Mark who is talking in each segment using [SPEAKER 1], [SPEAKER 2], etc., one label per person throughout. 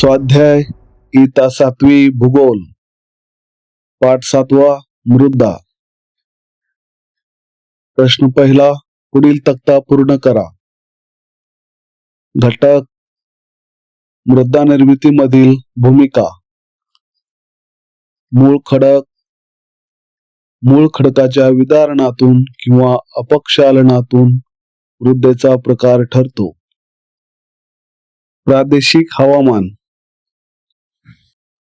[SPEAKER 1] स्वाध्याय इयत्ता 7वी भूगोल पाठ 7वा मृदा। प्रश्न पहिला, पुढील तक्ता पूर्ण करा। घटक, मृदा निर्मितीमधील भूमिका, मूळ खडक, मूळ खडकाच्या विदारणातून किंवा अपक्षालनातून मृदेचा प्रकार ठरतो। प्रादेशिक हवामान,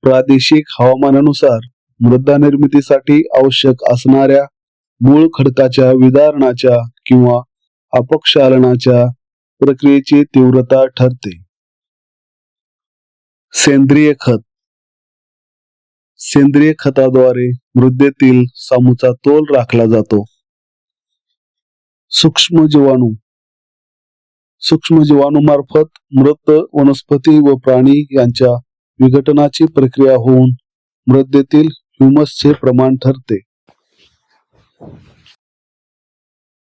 [SPEAKER 1] प्रादेशिक हवामानानुसार मृदा निर्मितीसाठी आवश्यक असणाऱ्या मूळ खडकाच्या विदारणाच्या किंवा अपक्षालनाच्या प्रक्रियेची तीव्रता ठरते। सेंद्रिय खत, सेंद्रिय खताद्वारे मृदेतील सामूचा तोल राखला जातो। सूक्ष्म जीवाणू, सूक्ष्म जीवाणूमार्फत मृत वनस्पती व प्राणी यांच्या विघटनाची प्रक्रिया होऊन मृदेतील ह्युमसचे प्रमाण ठरते।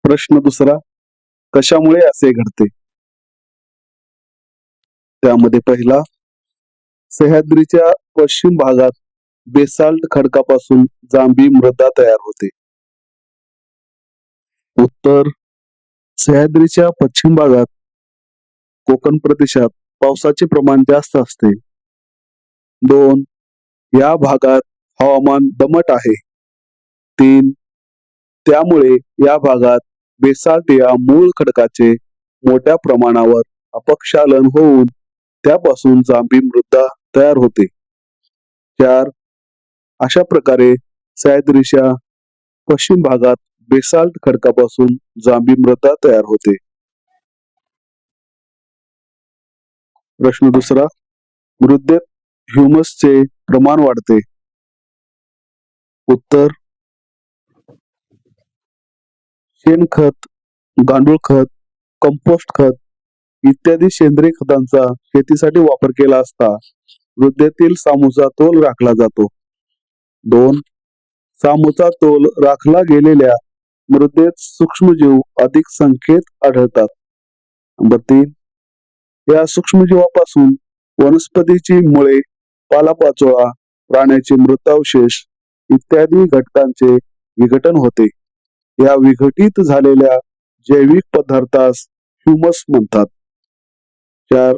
[SPEAKER 1] प्रश्न दुसरा, कशामुळे असे घडते? त्यामध्ये पहिला, सह्याद्रीच्या पश्चिम भागात बेसाल्ट खडकापासून जांभी मृदा तयार होते। उत्तर, सह्याद्रीच्या पश्चिम भागात कोकण प्रदेशात पावसाचे प्रमाण जास्त असते। 2. या भागात हवामान दमट आहे। 3. त्यामुळे या भागात बेसाल्ट या मूळ खडकाचे मोठ्या प्रमाणावर अपक्षालन होऊन त्यापासून जांभी मृदा तयार होते। 4. अशा प्रकारे सह्याद्रीच्या पश्चिम भागात बेसाल्ट खडकापासून जांभी मृदा तयार होते। प्रश्न दुसरा, मृदेत ह्युमसचे प्रमाण वाढते। उत्तर, शेणखत, गांडूळ खत, कंपोस्ट खत इत्यादी सेंद्रिय खतांचा शेतीसाठी वापर केला असता मृदेतील सामूचा तोल राखला जातो। 2. सामूचा तोल राखला गेलेल्या मृदेत सूक्ष्मजीव अधिक संख्येत आढळतात। 3. या सूक्ष्मजीवापासून वनस्पतीची मुळे, पालापाचोळा, प्राण्याचे मृतावशेष इत्यादी घटकांचे विघटन होते। या विघटित झालेल्या जैविक पदार्थास ह्युमस म्हणतात। 4.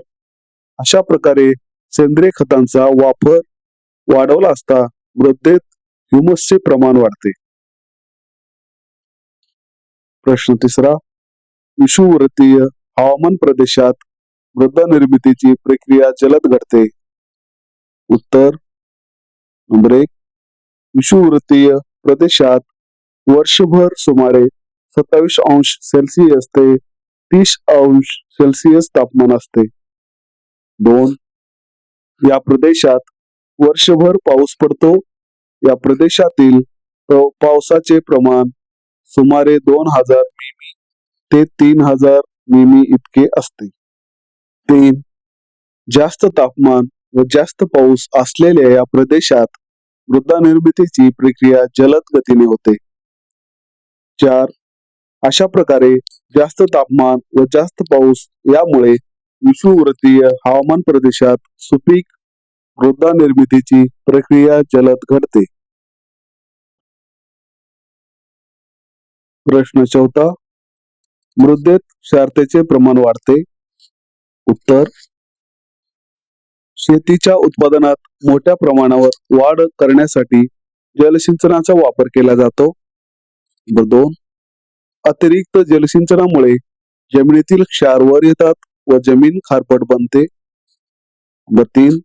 [SPEAKER 1] अशा प्रकारे सेंद्रिय खतांचा वापर वाढवला असता मृदेत ह्युमसचे प्रमाण वाढते। प्रश्न तिसरा, विषुववृत्तीय हवामान प्रदेशात मृदा निर्मितीची प्रक्रिया जलद घडते। उत्तर, नंबर 1. विषुववृत्तीय प्रदेशात वर्षभर सुमारे 27 अंश सेल्सिअस ते 30 अंश सेल्सिअस तापमान असते। 2. या प्रदेशात वर्षभर पाऊस पडतो। या प्रदेशातील पावसाचे प्रमाण सुमारे 2000 मिमी ते 3000 मिमी इतके असते। 3. जास्त तापमान व जास्त पाऊस असलेल्या या प्रदेशात मृदा निर्मितीची प्रक्रिया जलद गतीने होते। 4. अशा प्रकारे जास्त तापमान व जास्त पाऊस यामुळे विषुववृत्तीय हवामान प्रदेशात सुपीक मृदा निर्मितीची प्रक्रिया जलद घडते। प्रश्न चौथा, मृदेत क्षारतेचे प्रमाण वाढते। उत्तर, शेतीच्या उत्पादनात मोठ्या प्रमाणावर वाढ करण्यासाठी जलसिंचनाचा वापर केला जातो। 2. अतिरिक्त जलसिंचनामुळे जमिनीतील क्षार वर येतात व जमीन खारपट बनते। 3.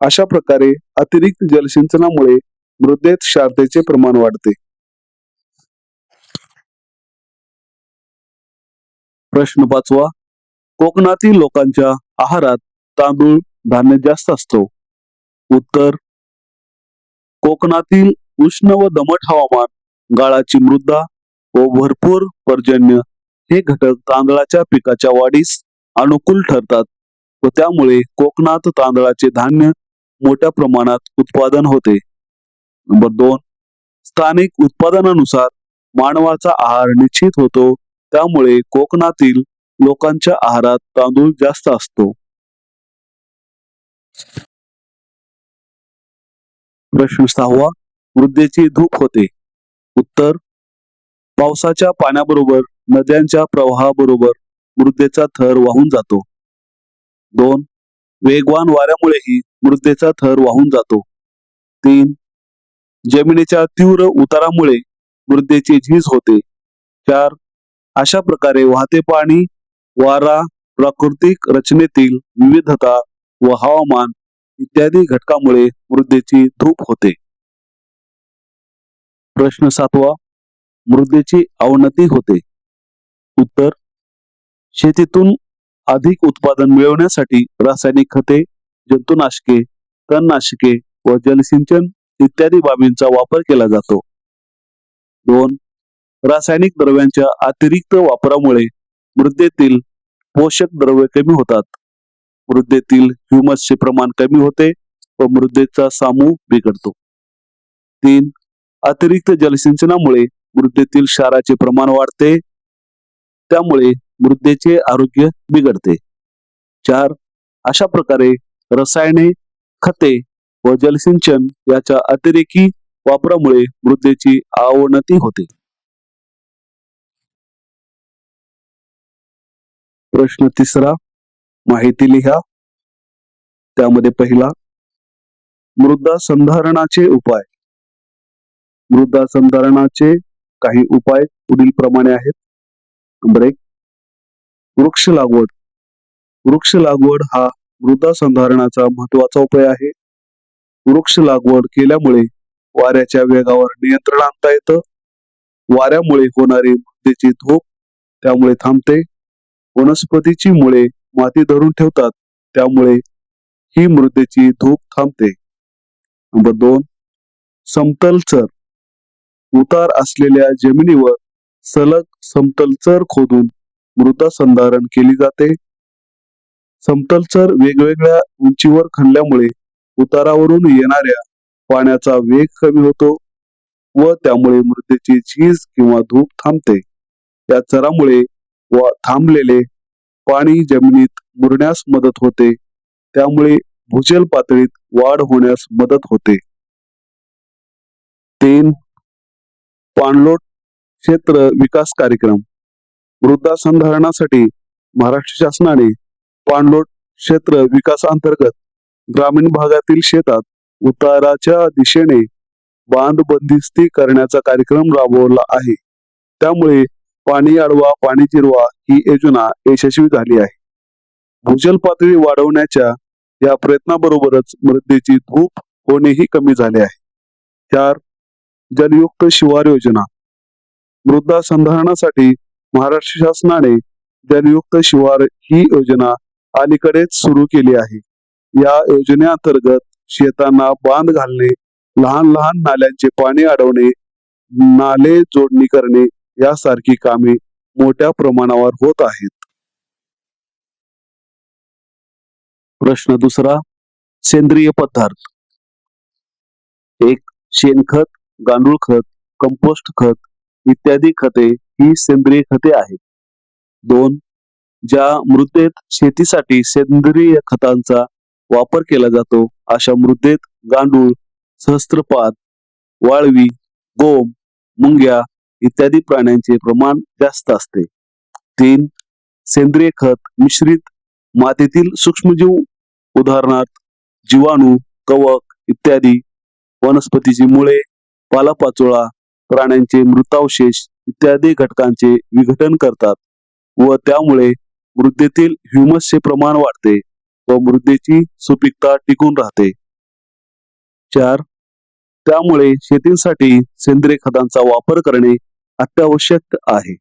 [SPEAKER 1] अशा प्रकारे अतिरिक्त जलसिंचनामुळे मृदेत क्षारतेचे प्रमाण वाढते। प्रश्न 5वा, कोकणातील लोकांच्या आहारात तांदूळ धान्य जास्त असतो। उत्तर, कोकणातील उष्ण व दमट हवामान, गाळाची मृदा व भरपूर पर्जन्य हे घटक तांदळाच्या पिकाच्या वाढीस अनुकूल ठरतात व त्यामुळे कोकणात तांदळाचे धान्य मोठ्या प्रमाणात उत्पादन होते। नंबर 2. स्थानिक उत्पादनानुसार मानवाचा आहार निश्चित होतो, त्यामुळे कोकणातील लोकांच्या आहारात तांदूळ जास्त असतो। प्रश्न 6वा. मृदेची धूप होते. उत्तर: पावसाच्या पाण्याबरोबर नद्यांच्या प्रवाहाबरोबर मृदेचा थर वाहून जातो. 2. वेगवान वाऱ्यामुळेही मृदेचा थर वाहून जातो. 3. जमिनीच्या तीव्र उतारामुळे मृदेची झीज होते. 4. अशा प्रकारे वाहते पाणी, वारा, प्राकृतिक रचनेतील विविधता व हवामान इत्यादी घटकामुळे मृदेची धूप होते. प्रश्न 7वा. मृदेची अवनती होते. उत्तर: शेतीतून अधिक उत्पादन मिळवण्यासाठी रासायनिक खते, जंतुनाशके, तणनाशके व जलसिंचन इत्यादी बाबींचा वापर केला जातो. 2. रासायनिक द्रव्यांच्या अतिरिक्त वापरामुळे मृदेतील पोषक द्रव्ये कमी होतात. मृदेतील ह्युमसचे प्रमाण कमी होते व मृदेचा सामू बिघडतो. 3. अतिरिक्त जलसिंचनामुळे मृदेतील क्षाराचे प्रमाण वाढते, त्यामुळे मृदेचे आरोग्य बिघडते. 4. अशा प्रकारे रसायने, खते व जलसिंचन याच्या अतिरेकी वापरामुळे मृदेची अवनती होते. प्रश्न 3. माहिती लिहा. त्यामध्ये पहिला, मृदा संधारणाचे उपाय. मृदा संधारणाचे काही उपाय पुढील प्रमाणे आहेत. नंबर 1, वृक्ष लागवड. वृक्ष लागवड हा मृदा संधारणाचा महत्वाचा उपाय आहे. वृक्ष लागवड केल्यामुळे वाऱ्याच्या वेगावर नियंत्रण आणता येतं. वाऱ्यामुळे होणारी मृदेची धूप त्यामुळे थांबते. वनस्पतीची मुळे माती धरून ठेवतात, त्यामुळे ही मृदेची धूप थांबते. नंबर 2, समतल चर. उतार असलेल्या जमिनीवर सलग समतल चर खोदून मृदा संधारण केली जाते. समतल चर वेगवेगळ्या उंचीवर खणल्यामुळे उतारावरून येणाऱ्या पाण्याचा वेग कमी होतो व त्यामुळे मृदेची झीज किंवा धूप थांबते. या चरामुळे व थांबलेले पाणी जमिनीत मुरण्यास मदत होते, त्यामुळे भूजल पातळीत वाढ होण्यास मदत होते. 3. पाणलोट क्षेत्र विकास कार्यक्रम. मृदा संधारणासाठी महाराष्ट्र शासनाने पाणलोट क्षेत्र विकासांतर्गत ग्रामीण भागातील शेतात उताराच्या दिशेने बांध बंदिस्ती करण्याचा कार्यक्रम राबवला आहे. त्यामुळे पाणी अडवा पाणी जिरवा ही योजना यशस्वी झाली आहे. भूजल पातळी वाढवण्याच्या या प्रयत्नाबरोबरच मृदेची धूप होणेही कमी झाले आहे. 4. जलयुक्त शिवार योजना. मृदा संधारणासाठी महाराष्ट्र शासनाने जलयुक्त शिवार ही योजना अलीकडेच सुरू केली आहे. या योजनेअंतर्गत शेतांना बांध घालणे, लहान लहान नाल्यांचे पाणी अडवणे, नाले जोडणी करणे यासारखी कामे मोठ्या प्रमाणावर होत आहेत. प्रश्न 2, सेंद्रिय पदार्थ. 1. शेणखत, गांडूळ खत, कंपोस्ट खत इत्यादी खते ही सेंद्रिय खते आहेत. 2. ज्या मृदेत शेतीसाठी सेंद्रिय खतांचा वापर केला जातो अशा मृदेत गांडूळ, सहस्त्रपात, वाळवी, गोम, मुंग्या इत्यादी प्राण्यांचे प्रमाण जास्त असते. 3. सेंद्रिय खत मिश्रित मातीतील सूक्ष्मजीव उदाहरणार्थ जीवाणू, कवक इत्यादी, वनस्पतीची मुळे, पालापाचोळा, प्राण्यांचे मृतावशेष इत्यादी घटकांचे विघटन करतात व त्यामुळे मृदेतील ह्युमसचे प्रमाण वाढते व मृदेची सुपीकता टिकून राहते. 4. त्यामुळे शेतीसाठी सेंद्रिय खतांचा वापर करणे अत्यावश्यक आहे.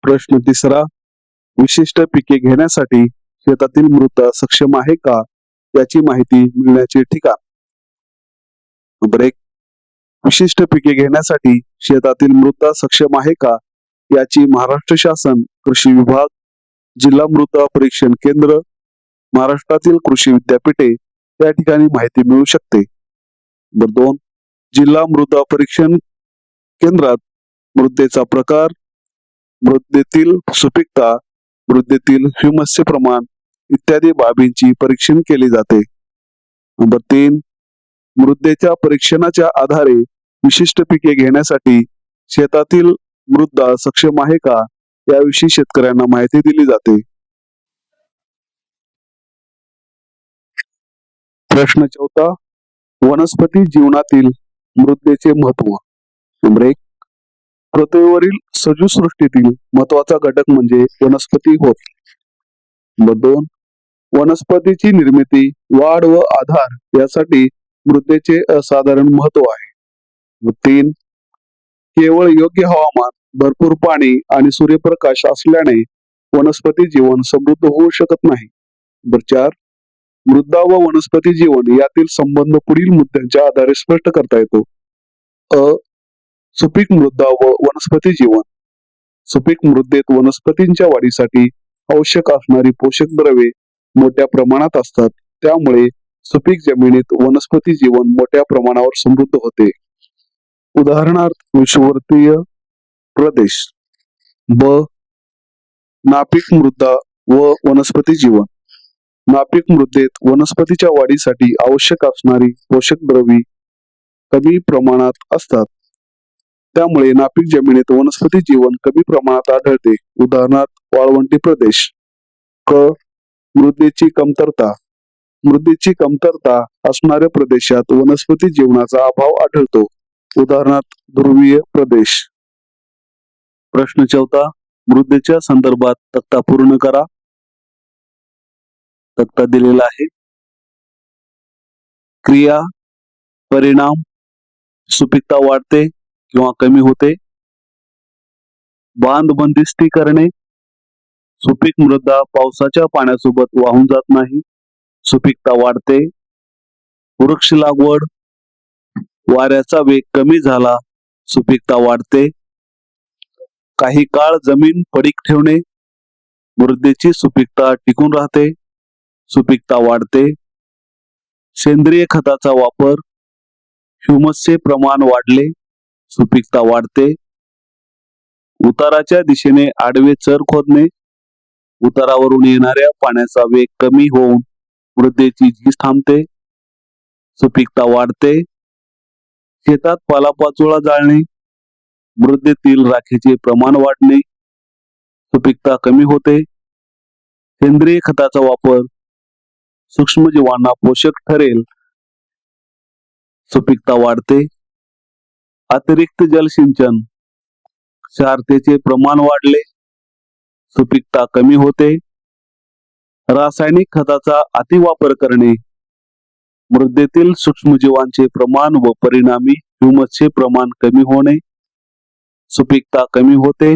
[SPEAKER 1] प्रश्न 3, विशिष्ट पिके घेण्यासाठी शेतातील मृदा सक्षम आहे का याची माहिती मिळण्याचे ठिकाण. नंबर 1, विशिष्ट पिके घेण्यासाठी शेतातील मृदा सक्षम आहे का याची महाराष्ट्र शासन कृषी विभाग, जिल्हा मृदा परीक्षण केंद्र, महाराष्ट्रातील कृषी विद्यापीठे या ठिकाणी माहिती मिळू शकते. नंबर 2, जिल्हा मृदा परीक्षण केंद्रात मृदेचा प्रकार, मृदेतील सुपीकता, मृदेतील ह्युमसचे प्रमाण, इत्यादी बाबींची परीक्षण केले जाते. नंबर 3, मृदेच्या परीक्षणाच्या आधारे विशिष्ट पिके घेण्यासाठी शेतातील मृदा सक्षम आहे का याविषयी शेतकऱ्यांना माहिती दिली जाते. प्रश्न 4, वनस्पती जीवनातील मृदेचे महत्व. नंबर 1, पृथ्वीवरील सजीवसृष्टीतील महत्वाचा घटक म्हणजे वनस्पती होत. नंबर 2, वनस्पतीची निर्मिती, वाढ व आधार यासाठी मृदेचे असाधारण महत्व आहे. नंबर 3, केवळ योग्य हवामान, भरपूर पाणी आणि सूर्यप्रकाश असल्याने वनस्पती जीवन समृद्ध होऊ शकत नाही. नंबर 4, मृदा व वनस्पती जीवन यातील संबंध पुढील मुद्द्यांच्या आधारे स्पष्ट करता येतो. सुपीक मृदा व वनस्पती जीवन. सुपीक मृदेत वनस्पतींच्या वाढीसाठी आवश्यक असणारी पोषक द्रव्ये मोठ्या प्रमाणात असतात. त्यामुळे सुपीक जमिनीत वनस्पती जीवन मोठ्या प्रमाणावर समृद्ध होते. उदाहरणार्थ विषुववृत्तीय प्रदेश. नापीक मृदा व वनस्पती जीवन. नापीक मृदेत वनस्पतीच्या वाढीसाठी आवश्यक असणारी पोषक द्रव्ये कमी प्रमाणात असतात. त्यामुळे नापीक जमिनीत वनस्पती जीवन कमी प्रमाणात आढळते. उदाहरणार्थ वाळवंटी प्रदेश. मृदेची कमतरता. मृदेची कमतरता असणाऱ्या प्रदेशात वनस्पती जीवनाचा अभाव आढळतो. उदाहरणार्थ ध्रुवीय प्रदेश. प्रश्न 4, मृदेच्या संदर्भात तक्ता पूर्ण करा. तक्ता दिलेला आहे. क्रिया, परिणाम, सुपीकता वाढते किंवा कमी होते. बांध बंदिस्ती करणे. सुपीक मृदा पावसाच्या पाण्यासोबत वाहून जात नाही. सुपीकता वाढते. वृक्ष लागवड. वाऱ्याचा वेग कमी झाला. सुपीकता वाढते. काही काळ जमीन पडीक ठेवणे. मृदेची सुपीकता टिकून राहते. सुपीकता वाढते. सेंद्रिय खताचा वापर. ह्युमसचे प्रमाण वाढले. सुपीकता वाढते. उताराच्या दिशेने आडवे चर खोदणे. उतारावरून येणाऱ्या पाण्याचा वेग कमी होऊन मृदेची झीज थांबते. सुपीकता वाढते. शेतात पालापाचोळा जाळणे. मृदेतील राखेचे प्रमाण वाढणे. सुपीकता कमी होते. सेंद्रिय खताचा वापर सूक्ष्मजीवांना पोषक ठरेल. सुपीकता वाढते. अतिरिक्त जलसिंचन. क्षारतेचे प्रमाण वाढले. सुपीकता कमी होते. रासायनिक खताचा अतिवापर करणे. मृदेतील सूक्ष्मजीवांचे प्रमाण व परिणामी ह्युमसचे प्रमाण कमी होणे. सुपीकता कमी होते.